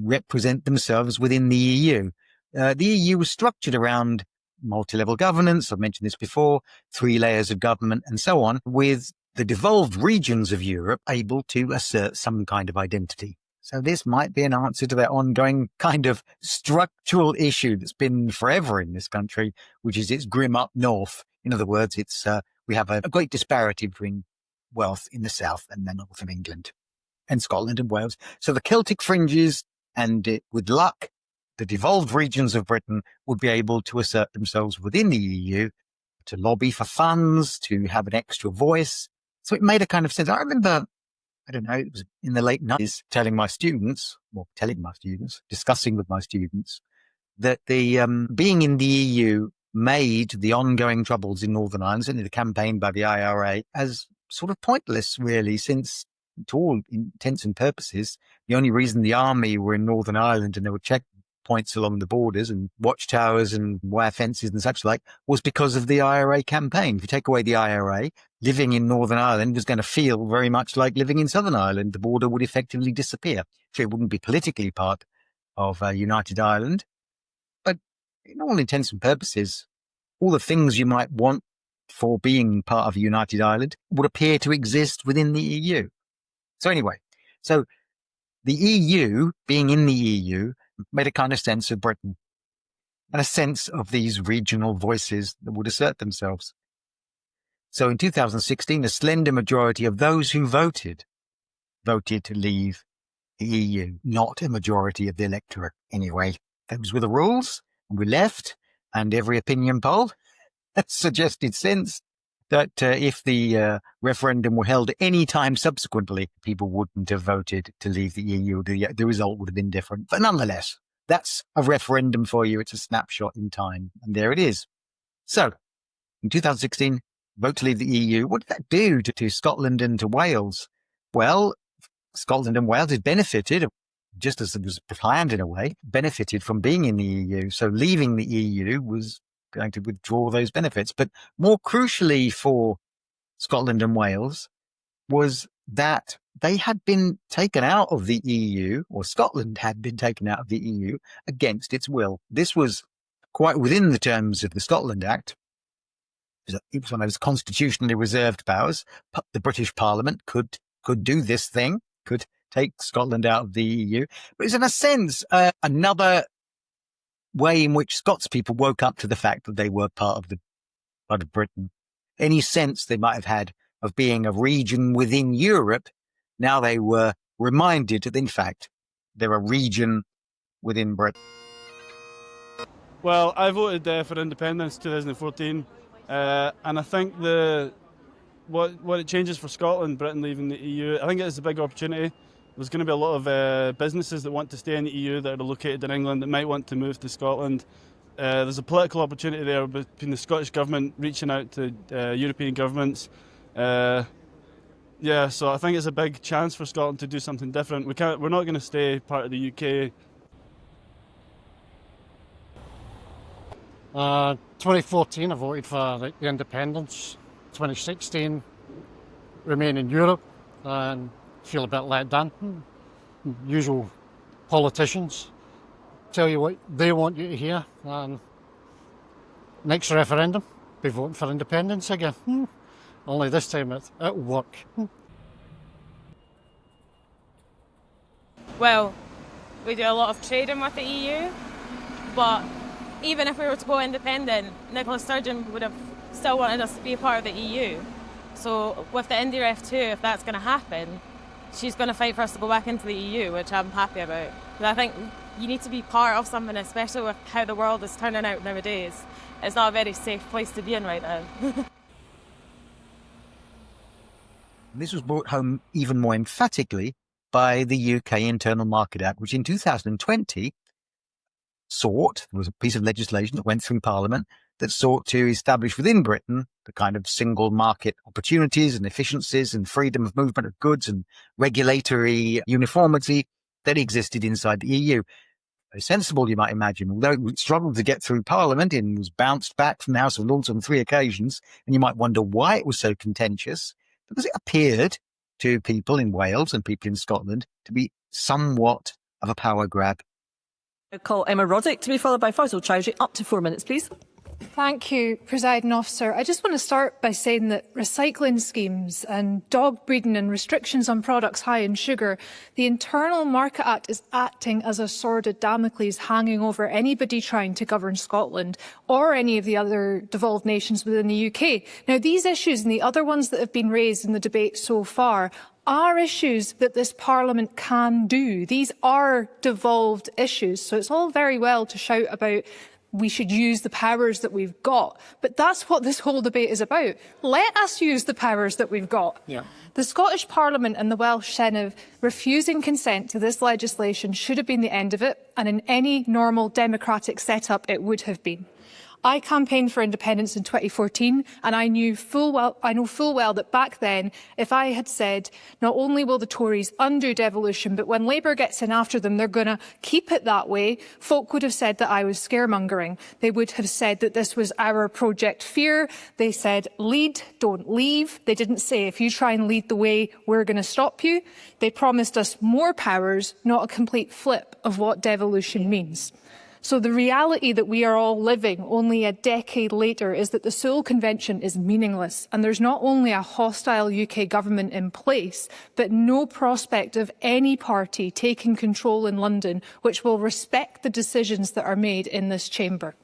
Speaker 1: represent themselves within the EU. The EU was structured around multi-level governance, I've mentioned this before, 3 layers of government and so on, with the devolved regions of Europe able to assert some kind of identity. So this might be an answer to that ongoing kind of structural issue that's been forever in this country, which is its grim up north. In other words, we have a great disparity between wealth in the south and the north of England and Scotland and Wales. So the Celtic fringes and with luck, the devolved regions of Britain would be able to assert themselves within the EU, to lobby for funds, to have an extra voice. So it made a kind of sense. I remember, I don't know, it was in the late 90s, discussing with my students, that the being in the EU made the ongoing troubles in Northern Ireland, certainly the campaign by the IRA, as sort of pointless, really, since to all intents and purposes, the only reason the army were in Northern Ireland and there were checkpoints along the borders and watchtowers and wire fences and such like was because of the IRA campaign. If you take away the IRA, living in Northern Ireland was going to feel very much like living in Southern Ireland. The border would effectively disappear. So it wouldn't be politically part of United Ireland. But in all intents and purposes, all the things you might want for being part of a United Ireland would appear to exist within the EU. So anyway, so the EU, being in the EU, made a kind of sense of Britain and a sense of these regional voices that would assert themselves. So in 2016, a slender majority of those who voted to leave the EU, not a majority of the electorate. Anyway, those were the rules, and we left, and every opinion poll has suggested since that if the referendum were held any time subsequently, people wouldn't have voted to leave the EU. The result would have been different. But nonetheless, that's a referendum for you. It's a snapshot in time. And there it is. So, in 2016, vote to leave the EU. What did that do to Scotland and to Wales? Well, Scotland and Wales had benefited, just as it was planned in a way, benefited from being in the EU. So leaving the EU was going to withdraw those benefits. But more crucially for Scotland and Wales was that they had been taken out of the EU, or Scotland had been taken out of the EU against its will. This was quite within the terms of the Scotland Act. It was one of those constitutionally reserved powers. The British Parliament could do this thing, could take Scotland out of the EU. But it's in a sense another way in which Scots people woke up to the fact that they were part of Britain. Any sense they might have had of being a region within Europe, now they were reminded that, in fact, they're a region within Britain.
Speaker 15: Well, I voted for independence 2014, and I think what it changes for Scotland, Britain leaving the EU, I think it is a big opportunity. There's going to be a lot of businesses that want to stay in the EU that are located in England that might want to move to Scotland. There's a political opportunity there between the Scottish Government reaching out to European governments. So I think it's a big chance for Scotland to do something different. We're not going to stay part of the UK.
Speaker 7: 2014, I voted for the independence. 2016, remain in Europe and feel a bit let down. Usual politicians tell you what they want you to hear. And next referendum, be voting for independence again. Only this time at work.
Speaker 16: Well, we do a lot of trading with the EU, but even if we were to go independent, Nicola Sturgeon would have still wanted us to be a part of the EU. So with the IndyRef 2, if that's going to happen, she's going to fight for us to go back into the EU, which I'm happy about. But I think you need to be part of something, especially with how the world is turning out nowadays. It's not a very safe place to be in right now.
Speaker 1: This was brought home even more emphatically by the UK Internal Market Act, which in 2020 was a piece of legislation that went through Parliament that sought to establish within Britain the kind of single market opportunities and efficiencies and freedom of movement of goods and regulatory uniformity that existed inside the EU. Very sensible, you might imagine, although it struggled to get through Parliament and was bounced back from the House of Lords on 3 occasions. And you might wonder why it was so contentious, because it appeared to people in Wales and people in Scotland to be somewhat of a power grab.
Speaker 17: I call Emma Roddick to be followed by Faisal Chowdhury. Up to 4 minutes, please.
Speaker 18: Thank you, Presiding Officer. I just want to start by saying that recycling schemes and dog breeding and restrictions on products high in sugar, the Internal Market Act is acting as a sword of Damocles hanging over anybody trying to govern Scotland or any of the other devolved nations within the UK. Now, these issues and the other ones that have been raised in the debate so far are issues that this Parliament can do. These are devolved issues. So it's all very well to shout about we should use the powers that we've got. But that's what this whole debate is about. Let us use the powers that we've got. Yeah. The Scottish Parliament and the Welsh Senev refusing consent to this legislation should have been the end of it, and in any normal democratic setup it would have been. I campaigned for independence in 2014, and I know full well that back then, if I had said, not only will the Tories undo devolution, but when Labour gets in after them, they're going to keep it that way, folk would have said that I was scaremongering. They would have said that this was our Project Fear. They said, lead, don't leave. They didn't say, if you try and lead the way, we're going to stop you. They promised us more powers, not a complete flip of what devolution means. So the reality that we are all living only a decade later is that the Seoul Convention is meaningless, and there's not only a hostile UK government in place, but no prospect of any party taking control in London which will respect the decisions that are made in this chamber.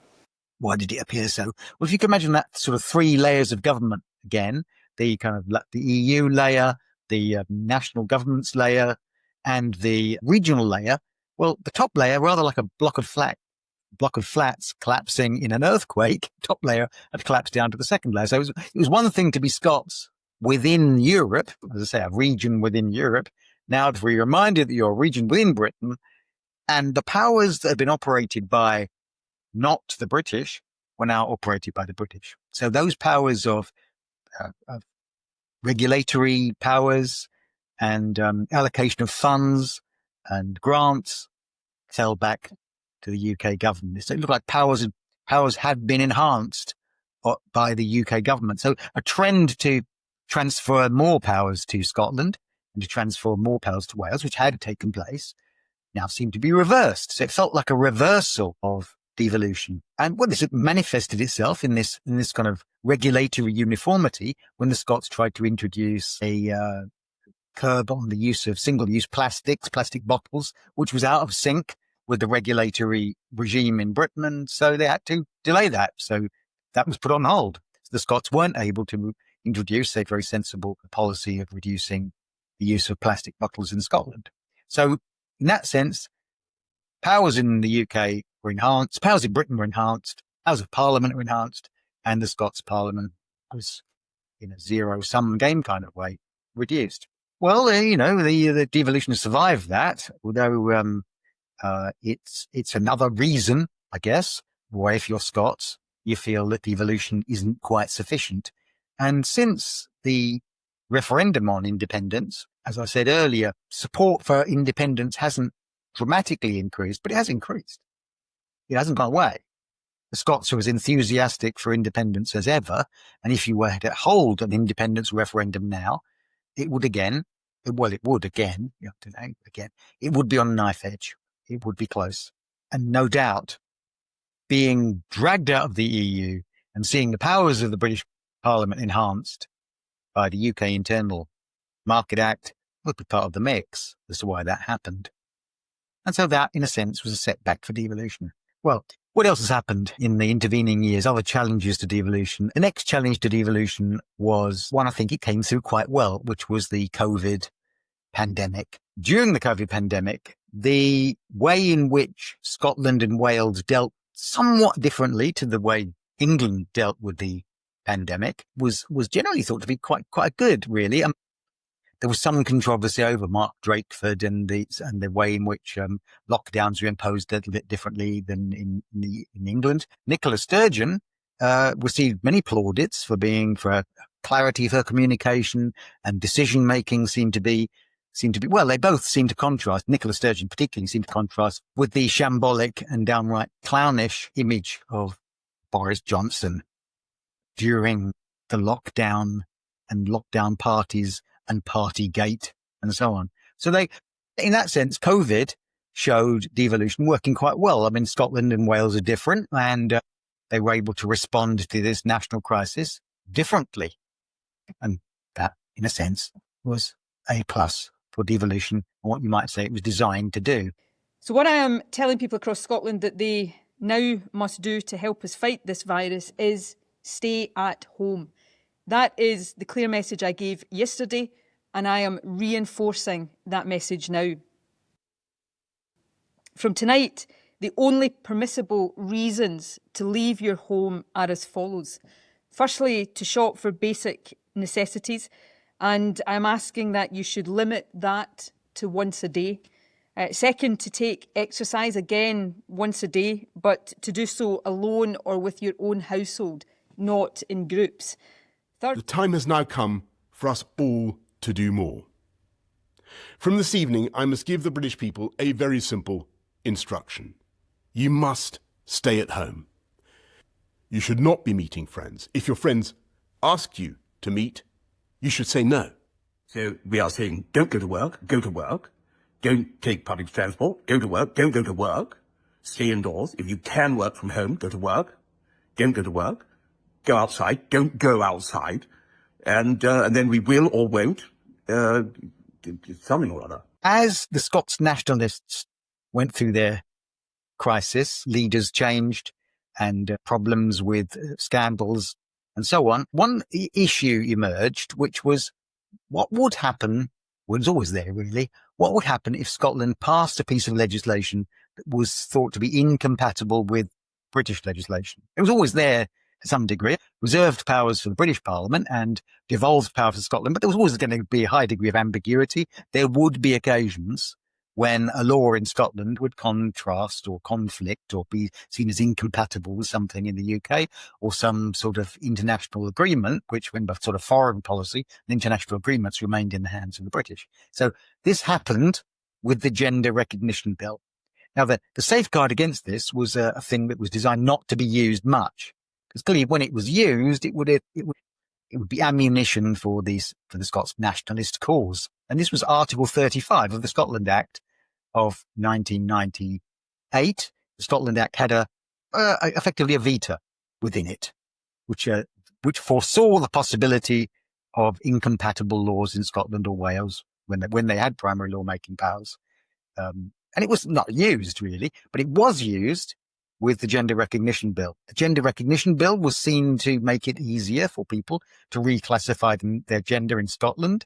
Speaker 1: Why did it appear so? Well, if you can imagine that sort of 3 layers of government again, the kind of the EU layer, the national governments layer, and the regional layer. Well, the top layer, rather like a block of block of flats collapsing in an earthquake, top layer had collapsed down to the second layer. So it was one thing to be Scots within Europe, as I say, a region within Europe. Now to be reminded that you're a region within Britain, and the powers that had been operated by not the British were now operated by the British. So those powers of regulatory powers and allocation of funds and grants fell back to the UK government. So it looked like powers had been enhanced by the UK government. So a trend to transfer more powers to Scotland and to transfer more powers to Wales, which had taken place, now seemed to be reversed. So it felt like a reversal of devolution. And this manifested itself in this kind of regulatory uniformity when the Scots tried to introduce a curb on the use of single-use plastic bottles, which was out of sync with the regulatory regime in Britain. And so they had to delay that. So that was put on hold. The Scots weren't able to introduce a very sensible policy of reducing the use of plastic bottles in Scotland. So in that sense, powers in the UK were enhanced, powers in Britain were enhanced, powers of Parliament were enhanced, and the Scots Parliament was, in a zero-sum game kind of way, reduced. Well, the devolution has survived that, although it's another reason, I guess, why if you're Scots, you feel that devolution isn't quite sufficient. And since the referendum on independence, as I said earlier, support for independence hasn't dramatically increased, but it has increased. It hasn't gone away. The Scots are as enthusiastic for independence as ever, and if you were to hold an independence referendum now, it would be on a knife edge. It would be close. And no doubt, being dragged out of the EU and seeing the powers of the British Parliament enhanced by the UK Internal Market Act would be part of the mix as to why that happened. And so that, in a sense, was a setback for devolution. Well, what else has happened in the intervening years? Other challenges to devolution. The next challenge to devolution was one I think it came through quite well, which was the COVID pandemic. During the COVID pandemic, the way in which Scotland and Wales dealt somewhat differently to the way England dealt with the pandemic was generally thought to be quite good, really. There was some controversy over Mark Drakeford and the way in which lockdowns were imposed a little bit differently than in England. Nicola Sturgeon received many plaudits for clarity of her communication, and decision making seemed to be well. They both seem to contrast. Nicola Sturgeon particularly seemed to contrast with the shambolic and downright clownish image of Boris Johnson during the lockdown and lockdown parties and Partygate and so on. So in that sense, COVID showed devolution working quite well. I mean, Scotland and Wales are different, and they were able to respond to this national crisis differently. And that, in a sense, was a plus for devolution, or what you might say it was designed to do.
Speaker 19: So what I am telling people across Scotland that they now must do to help us fight this virus is stay at home. That is the clear message I gave yesterday, and I am reinforcing that message now. From tonight, the only permissible reasons to leave your home are as follows. Firstly, to shop for basic necessities, and I'm asking that you should limit that to once a day. Second, to take exercise, again, once a day, but to do so alone or with your own household, not in groups. Third,
Speaker 20: the time has now come for us all to do more. From this evening, I must give the British people a very simple instruction. You must stay at home. You should not be meeting friends. If your friends ask you to meet, you should say no.
Speaker 21: So we are saying, don't go to work, go to work. Don't take public transport, go to work, don't go to work. Stay indoors. If you can work from home, go to work. Don't go to work. Go outside, don't go outside. And then we will or won't, something or other.
Speaker 1: As the Scots nationalists went through their crisis, leaders changed and problems with scandals and so on, one issue emerged, which was what would happen, was always there really, what would happen if Scotland passed a piece of legislation that was thought to be incompatible with British legislation. It was always there to some degree, reserved powers for the British Parliament and devolved power for Scotland, but there was always going to be a high degree of ambiguity. There would be occasions when a law in Scotland would contrast or conflict or be seen as incompatible with something in the UK or some sort of international agreement, which when sort of foreign policy and international agreements remained in the hands of the British. So this happened with the Gender Recognition Bill. Now, the safeguard against this was a thing that was designed not to be used much, because clearly when it was used, it would be ammunition for the Scots nationalist cause. And this was Article 35 of the Scotland Act of 1998. The Scotland Act had effectively a veto within it, which foresaw the possibility of incompatible laws in Scotland or Wales when they had primary lawmaking powers. And it was not used really, but it was used with the Gender Recognition Bill. The Gender Recognition Bill was seen to make it easier for people to reclassify their gender in Scotland.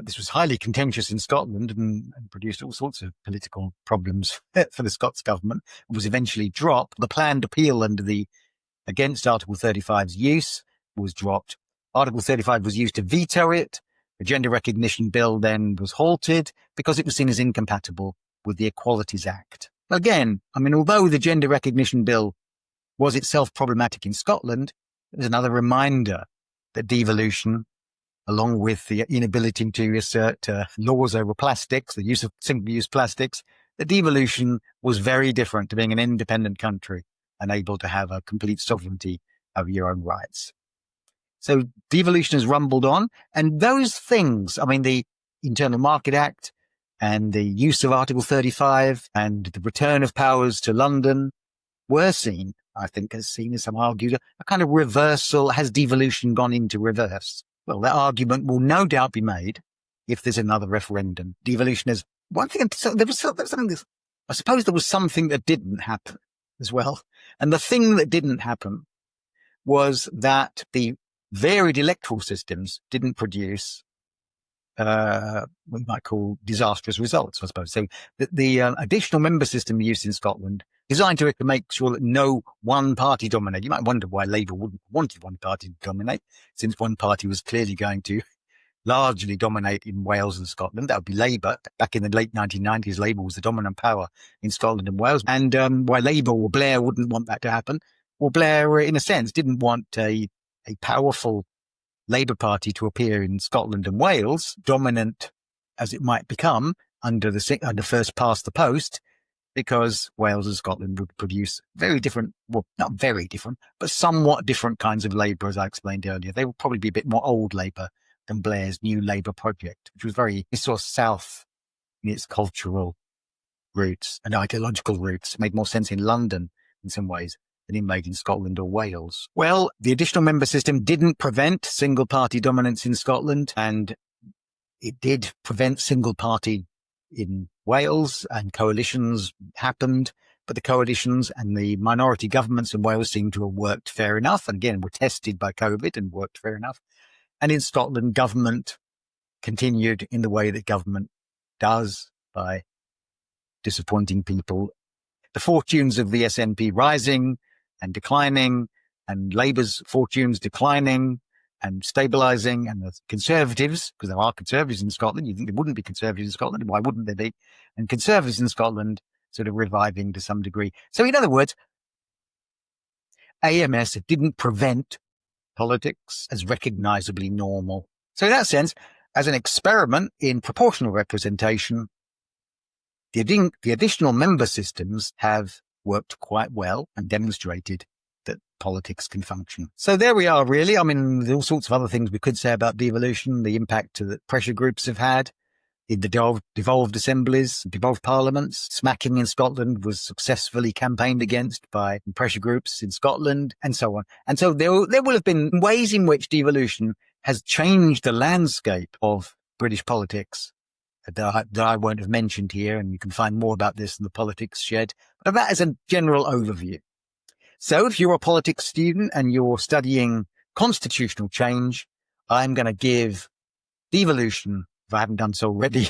Speaker 1: This was highly contentious in Scotland and produced all sorts of political problems for the Scots government. It was eventually dropped. The planned appeal against Article 35's use was dropped. Article 35 was used to veto it. The Gender Recognition Bill then was halted because it was seen as incompatible with the Equalities Act. Again, I mean, although the Gender Recognition Bill was itself problematic in Scotland, it was another reminder that devolution, along with the inability to assert laws over plastics, the use of single-use plastics, that devolution was very different to being an independent country and able to have a complete sovereignty over your own rights. So devolution has rumbled on, and those things, I mean, the Internal Market Act and the use of Article 35 and the return of powers to London were seen, I think, as some argued, a kind of reversal. Has devolution gone into reverse? Well, that argument will no doubt be made if there's another referendum. Devolution is one thing. There was something. I suppose there was something that didn't happen as well. And the thing that didn't happen was that the varied electoral systems didn't produce what we might call disastrous results, I suppose. So the additional member system used in Scotland, designed to make sure that no one party dominate. You might wonder why Labour wouldn't have wanted one party to dominate, since one party was clearly going to largely dominate in Wales and Scotland. That would be Labour. Back in the late 1990s, Labour was the dominant power in Scotland and Wales. And why Labour or Blair wouldn't want that to happen? Well, Blair, in a sense, didn't want a powerful Labour Party to appear in Scotland and Wales, dominant as it might become under first past the post, because Wales and Scotland would produce very different, well, not very different, but somewhat different kinds of Labour, as I explained earlier. They would probably be a bit more old Labour than Blair's new Labour project, which was very sort of south in its cultural roots and ideological roots. It made more sense in London in some ways than it made in Scotland or Wales. Well, the additional member system didn't prevent single party dominance in Scotland, and it did prevent single party in Wales, and coalitions happened, but the coalitions and the minority governments in Wales seem to have worked fair enough, and again were tested by COVID and worked fair enough. And in Scotland, government continued in the way that government does, by disappointing people. The fortunes of the SNP rising and declining, and Labour's fortunes declining and stabilising, and the Conservatives, because there are Conservatives in Scotland, you think there wouldn't be Conservatives in Scotland, why wouldn't there be? And Conservatives in Scotland sort of reviving to some degree. So in other words, AMS didn't prevent politics as recognisably normal. So in that sense, as an experiment in proportional representation, the additional member systems have worked quite well and demonstrated that politics can function. So there we are, really. I mean, there's all sorts of other things we could say about devolution, the impact that pressure groups have had in the devolved assemblies, devolved parliaments. Smacking in Scotland was successfully campaigned against by pressure groups in Scotland, and so on. And so there will have been ways in which devolution has changed the landscape of British politics that I won't have mentioned here, and you can find more about this in the Politics Shed. But that is a general overview. So if you're a politics student and you're studying constitutional change, I'm going to give devolution, if I haven't done so already,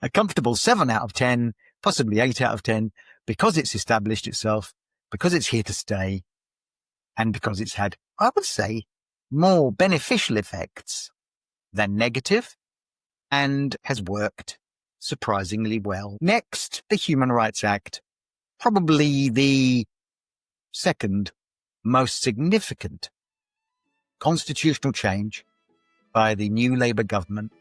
Speaker 1: a comfortable 7 out of 10, possibly 8 out of 10, because it's established itself, because it's here to stay, and because it's had, I would say, more beneficial effects than negative, and has worked surprisingly well. Next, the Human Rights Act, probably the second most significant constitutional change by the new Labour government.